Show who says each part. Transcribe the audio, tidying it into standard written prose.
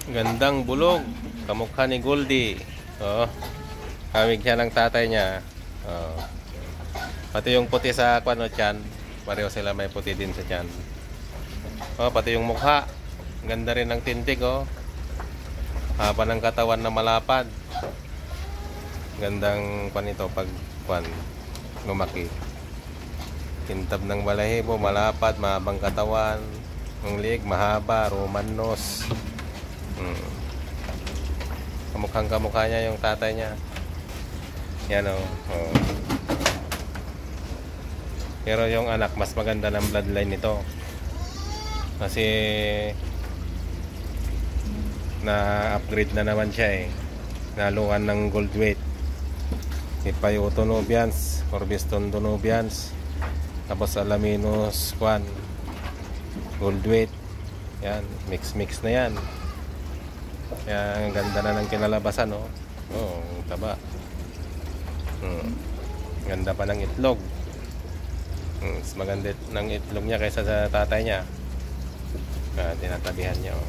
Speaker 1: Gandang bulog. Kamukha ni Goldie. Oh. Kamig siya ng tatay niya. Oh. Pati yung puti sa kwano tiyan. Pareho sila may puti din sa tiyan. Oh, pati yung mukha. Ganda rin ng tintig, oh. Haba ng katawan na malapad. Gandang panito pag lumaki. Kintab ng balahibo, malapad, mahabang katawan. Ang liig, mahaba, Roman nose. Kamukhang kamukha niya yung tatay niya. Yan, oh. Oh. Pero yung anak, mas maganda ng bloodline nito. Kasi na-upgrade na naman siya eh. Naluan ng gold weight. Si Payuto Nubians, Corbiston Nubians. Tapos Alaminos gold weight. Yan, mix na yan. Kaya ang ganda na ng kinalabasan, oh. Oh, taba. Ganda pa ng itlog. Mas maganda ng itlog niya kaysa sa tatay niya. Tinatabihan niya, oh.